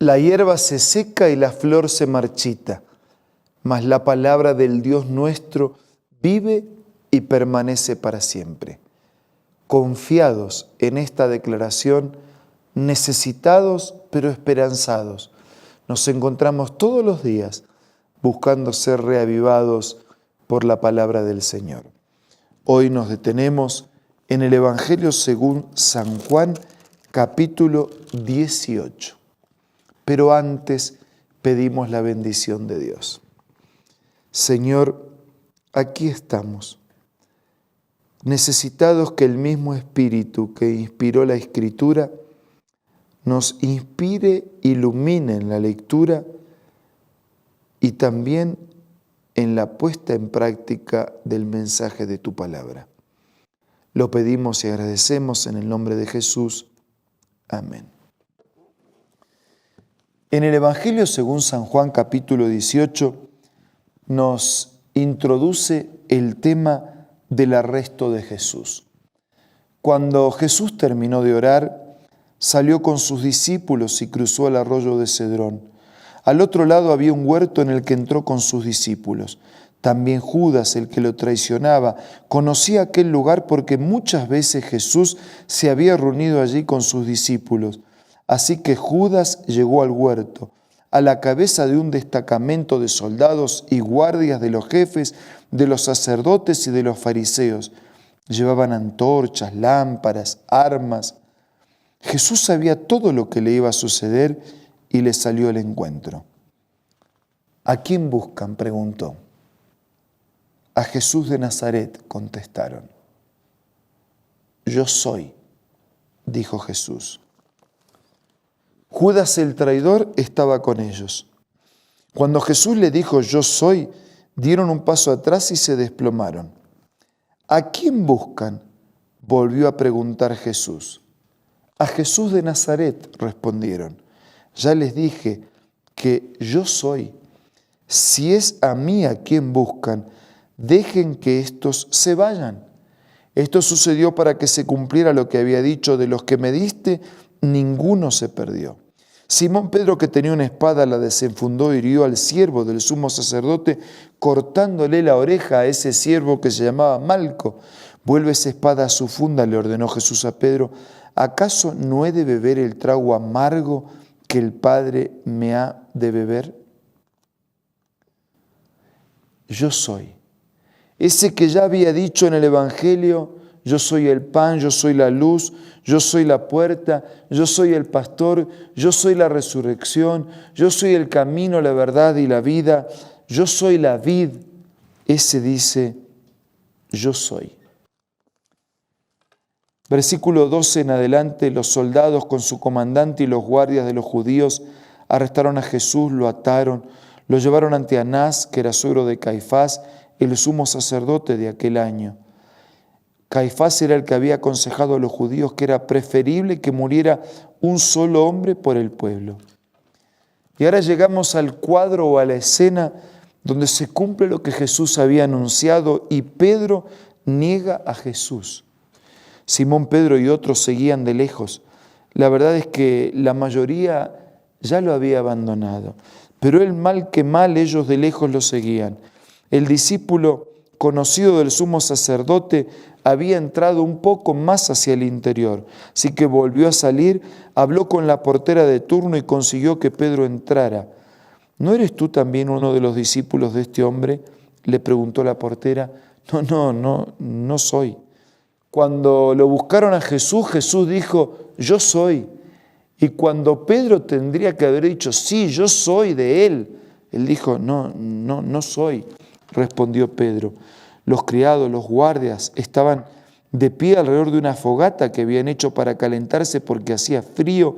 La hierba se seca y la flor se marchita, mas la palabra del Dios nuestro vive y permanece para siempre. Confiados en esta declaración, necesitados pero esperanzados, nos encontramos todos los días buscando ser reavivados por la palabra del Señor. Hoy nos detenemos en el Evangelio según San Juan, capítulo 18. Pero antes pedimos la bendición de Dios. Señor, aquí estamos, necesitados que el mismo Espíritu que inspiró la Escritura nos inspire, ilumine en la lectura y también en la puesta en práctica del mensaje de tu palabra. Lo pedimos y agradecemos en el nombre de Jesús. Amén. En el Evangelio según San Juan capítulo 18 nos introduce el tema del arresto de Jesús. Cuando Jesús terminó de orar, salió con sus discípulos y cruzó el arroyo de Cedrón. Al otro lado había un huerto en el que entró con sus discípulos. También Judas, el que lo traicionaba, conocía aquel lugar porque muchas veces Jesús se había reunido allí con sus discípulos. Así que Judas llegó al huerto, a la cabeza de un destacamento de soldados y guardias de los jefes, de los sacerdotes y de los fariseos. Llevaban antorchas, lámparas, armas. Jesús sabía todo lo que le iba a suceder y le salió al encuentro. ¿A quién buscan?, preguntó. A Jesús de Nazaret, contestaron. Yo soy, dijo Jesús. Judas el traidor estaba con ellos. Cuando Jesús le dijo yo soy, dieron un paso atrás y se desplomaron. ¿A quién buscan?, volvió a preguntar Jesús. A Jesús de Nazaret, respondieron. Ya les dije que yo soy. Si es a mí a quien buscan, dejen que estos se vayan. Esto sucedió para que se cumpliera lo que había dicho: de los que me diste, ninguno se perdió. Simón Pedro, que tenía una espada, la desenfundó y hirió al siervo del sumo sacerdote, cortándole la oreja a ese siervo que se llamaba Malco. Vuelve esa espada a su funda, le ordenó Jesús a Pedro. ¿Acaso no he de beber el trago amargo que el Padre me ha de beber? Yo soy. Ese que ya había dicho en el Evangelio, yo soy el pan, yo soy la luz, yo soy la puerta, yo soy el pastor, yo soy la resurrección, yo soy el camino, la verdad y la vida, yo soy la vid. Ese dice, yo soy. Versículo 12 en adelante, los soldados con su comandante y los guardias de los judíos arrestaron a Jesús, lo ataron, lo llevaron ante Anás, que era suegro de Caifás, el sumo sacerdote de aquel año. Caifás era el que había aconsejado a los judíos que era preferible que muriera un solo hombre por el pueblo. Y ahora llegamos al cuadro o a la escena donde se cumple lo que Jesús había anunciado y Pedro niega a Jesús. Simón Pedro y otros seguían de lejos. La verdad es que la mayoría ya lo había abandonado, pero el mal que mal ellos de lejos lo seguían. El discípulo conocido del sumo sacerdote había entrado un poco más hacia el interior, así que volvió a salir, habló con la portera de turno y consiguió que Pedro entrara. ¿No eres tú también uno de los discípulos de este hombre?, le preguntó la portera. No soy. Cuando lo buscaron a Jesús, Jesús dijo, yo soy. Y cuando Pedro tendría que haber dicho, sí, yo soy de él, él dijo, no soy, respondió Pedro. Los criados, los guardias, estaban de pie alrededor de una fogata que habían hecho para calentarse porque hacía frío,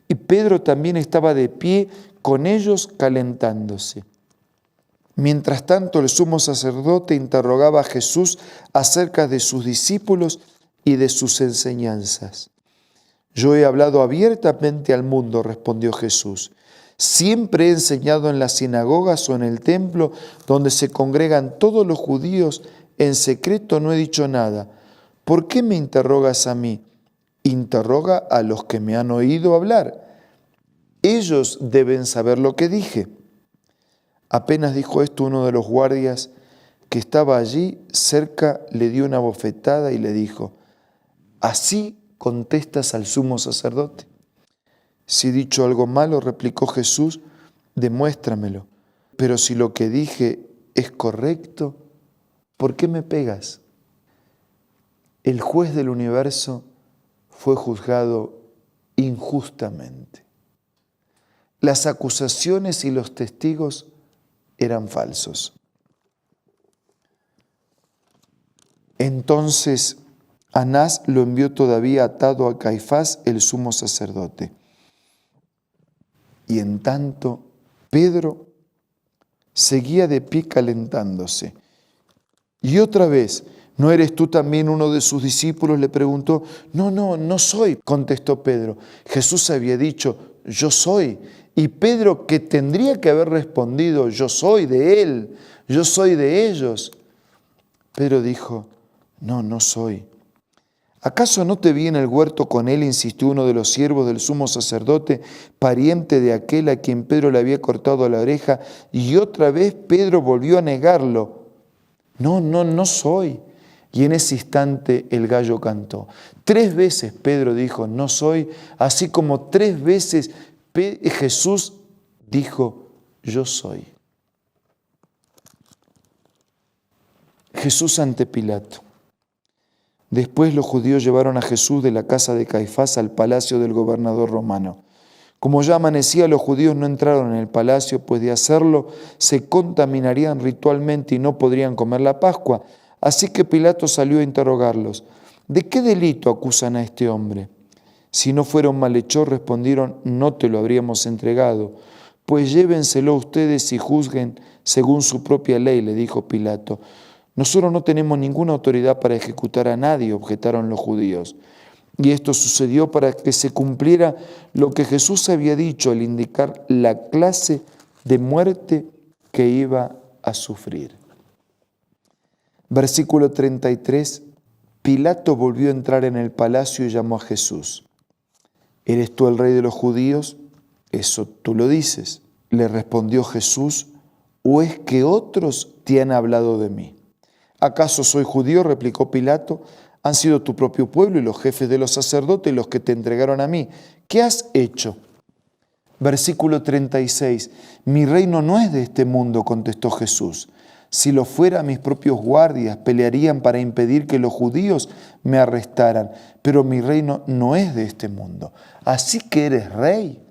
y Pedro también estaba de pie con ellos calentándose. Mientras tanto, el sumo sacerdote interrogaba a Jesús acerca de sus discípulos y de sus enseñanzas. Yo he hablado abiertamente al mundo, respondió Jesús. Siempre he enseñado en las sinagogas o en el templo donde se congregan todos los judíos. En secreto no he dicho nada. ¿Por qué me interrogas a mí? Interroga a los que me han oído hablar. Ellos deben saber lo que dije. Apenas dijo esto, uno de los guardias que estaba allí cerca le dio una bofetada y le dijo: ¿así contestas al sumo sacerdote? Si he dicho algo malo, replicó Jesús, demuéstramelo. Pero si lo que dije es correcto, ¿por qué me pegas? El juez del universo fue juzgado injustamente. Las acusaciones y los testigos eran falsos. Entonces Anás lo envió todavía atado a Caifás, el sumo sacerdote. Y en tanto, Pedro seguía de pie calentándose. Y otra vez: ¿no eres tú también uno de sus discípulos?, le preguntó. No soy, contestó Pedro. Jesús había dicho: yo soy. Y Pedro, que tendría que haber respondido: yo soy de él, yo soy de ellos, Pedro dijo: no soy. ¿Acaso no te vi en el huerto con él?, insistió uno de los siervos del sumo sacerdote, pariente de aquel a quien Pedro le había cortado la oreja. Y otra vez Pedro volvió a negarlo. No soy. Y en ese instante el gallo cantó. 3 veces Pedro dijo: no soy, así como 3 veces Jesús dijo: yo soy. Jesús ante Pilato. Después los judíos llevaron a Jesús de la casa de Caifás al palacio del gobernador romano. Como ya amanecía, los judíos no entraron en el palacio, pues de hacerlo se contaminarían ritualmente y no podrían comer la Pascua. Así que Pilato salió a interrogarlos. ¿De qué delito acusan a este hombre? Si no fuera un malhechor, respondieron, no te lo habríamos entregado. Pues llévenselo ustedes y juzguen según su propia ley, le dijo Pilato. Nosotros no tenemos ninguna autoridad para ejecutar a nadie, objetaron los judíos. Y esto sucedió para que se cumpliera lo que Jesús había dicho al indicar la clase de muerte que iba a sufrir. Versículo 33. Pilato volvió a entrar en el palacio y llamó a Jesús. ¿Eres tú el rey de los judíos? Eso tú lo dices. Le respondió Jesús, ¿o es que otros te han hablado de mí? ¿Acaso soy judío?, replicó Pilato. Han sido tu propio pueblo y los jefes de los sacerdotes los que te entregaron a mí. ¿Qué has hecho? Versículo 36. Mi reino no es de este mundo, contestó Jesús. Si lo fuera, mis propios guardias pelearían para impedir que los judíos me arrestaran, pero mi reino no es de este mundo. ¿Así que eres rey?,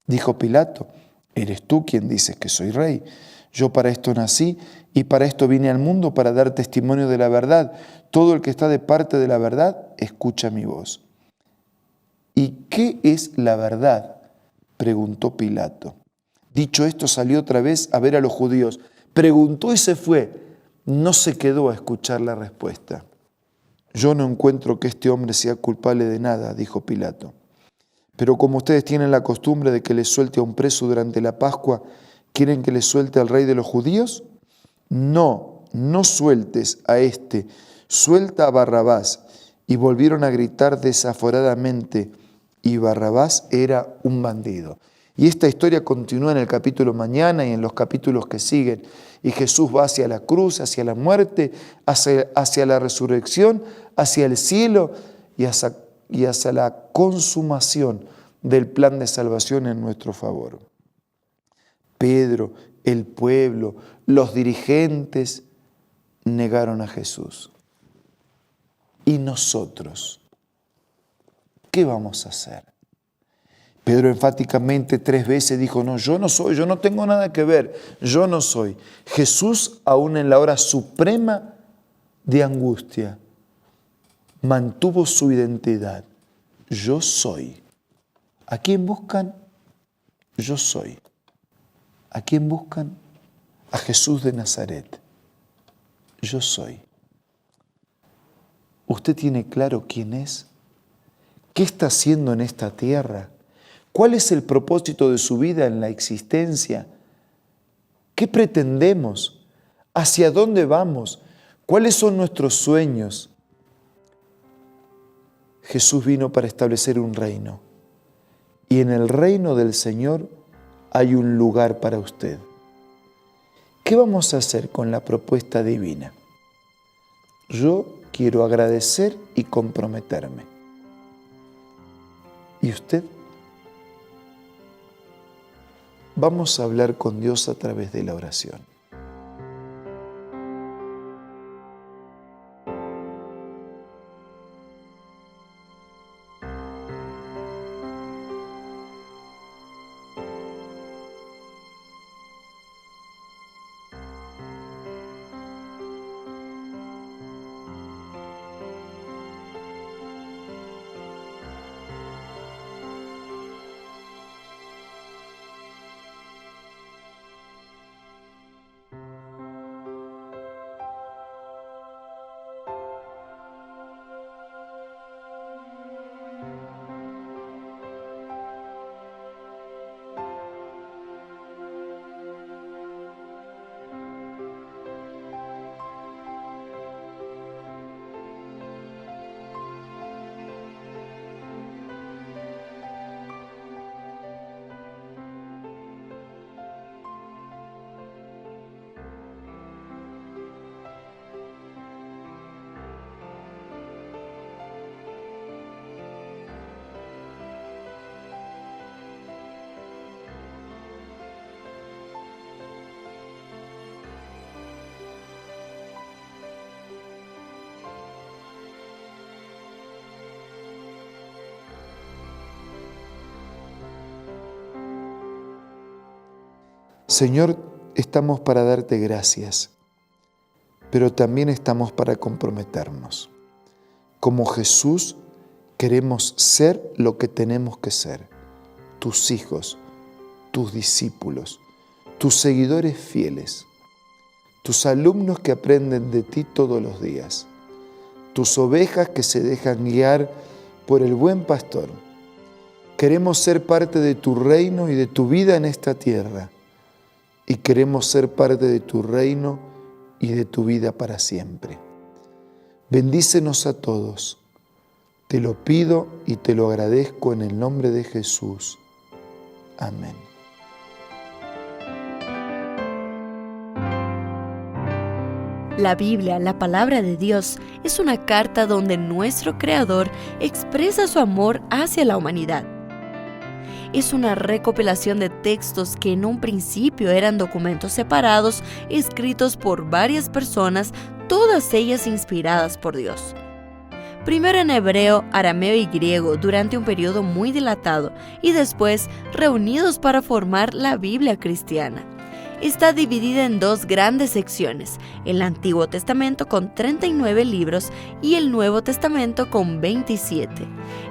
dijo Pilato. Eres tú quien dices que soy rey. Yo para esto nací y para esto vine al mundo, para dar testimonio de la verdad. Todo el que está de parte de la verdad, escucha mi voz. ¿Y qué es la verdad?, preguntó Pilato. Dicho esto, salió otra vez a ver a los judíos. Preguntó y se fue. No se quedó a escuchar la respuesta. Yo no encuentro que este hombre sea culpable de nada, dijo Pilato. Pero como ustedes tienen la costumbre de que les suelte a un preso durante la Pascua, ¿quieren que les suelte al rey de los judíos? No sueltes a este, suelta a Barrabás. Y volvieron a gritar desaforadamente, y Barrabás era un bandido. Y esta historia continúa en el capítulo mañana y en los capítulos que siguen. Y Jesús va hacia la cruz, hacia la muerte, hacia la resurrección, hacia el cielo y hacia la consumación del plan de salvación en nuestro favor. Pedro, el pueblo, los dirigentes negaron a Jesús. ¿Y nosotros qué vamos a hacer? Pedro enfáticamente 3 veces dijo, no, yo no soy, yo no tengo nada que ver, yo no soy. Jesús, aún en la hora suprema de angustia, mantuvo su identidad. Yo soy. ¿A quién buscan? Yo soy. ¿A quién buscan? A Jesús de Nazaret. Yo soy. ¿Usted tiene claro quién es? ¿Qué está haciendo en esta tierra? ¿Cuál es el propósito de su vida en la existencia? ¿Qué pretendemos? ¿Hacia dónde vamos? ¿Cuáles son nuestros sueños? Jesús vino para establecer un reino y en el reino del Señor hay un lugar para usted. ¿Qué vamos a hacer con la propuesta divina? Yo quiero agradecer y comprometerme. ¿Y usted? Vamos a hablar con Dios a través de la oración. Señor, estamos para darte gracias, pero también estamos para comprometernos. Como Jesús, queremos ser lo que tenemos que ser, tus hijos, tus discípulos, tus seguidores fieles, tus alumnos que aprenden de ti todos los días, tus ovejas que se dejan guiar por el buen pastor. Queremos ser parte de tu reino y de tu vida en esta tierra. Y queremos ser parte de tu reino y de tu vida para siempre. Bendícenos a todos. Te lo pido y te lo agradezco en el nombre de Jesús. Amén. La Biblia, la palabra de Dios, es una carta donde nuestro Creador expresa su amor hacia la humanidad. Es una recopilación de textos que en un principio eran documentos separados, escritos por varias personas, todas ellas inspiradas por Dios. Primero en hebreo, arameo y griego durante un periodo muy dilatado y después reunidos para formar la Biblia cristiana. Está dividida en dos grandes secciones, el Antiguo Testamento con 39 libros y el Nuevo Testamento con 27.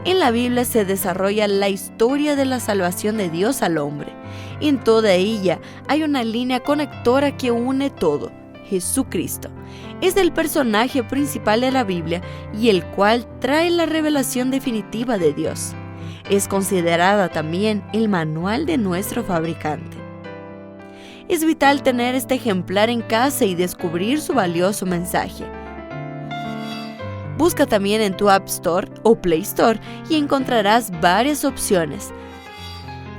En la Biblia se desarrolla la historia de la salvación de Dios al hombre. En toda ella hay una línea conectora que une todo, Jesucristo. Es el personaje principal de la Biblia y el cual trae la revelación definitiva de Dios. Es considerada también el manual de nuestro fabricante. Es vital tener este ejemplar en casa y descubrir su valioso mensaje. Busca también en tu App Store o Play Store y encontrarás varias opciones.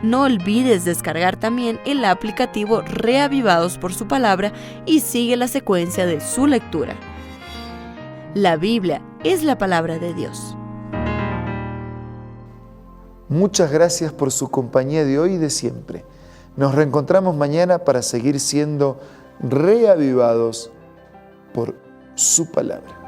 No olvides descargar también el aplicativo Reavivados por su palabra y sigue la secuencia de su lectura. La Biblia es la palabra de Dios. Muchas gracias por su compañía de hoy y de siempre. Nos reencontramos mañana para seguir siendo reavivados por su palabra.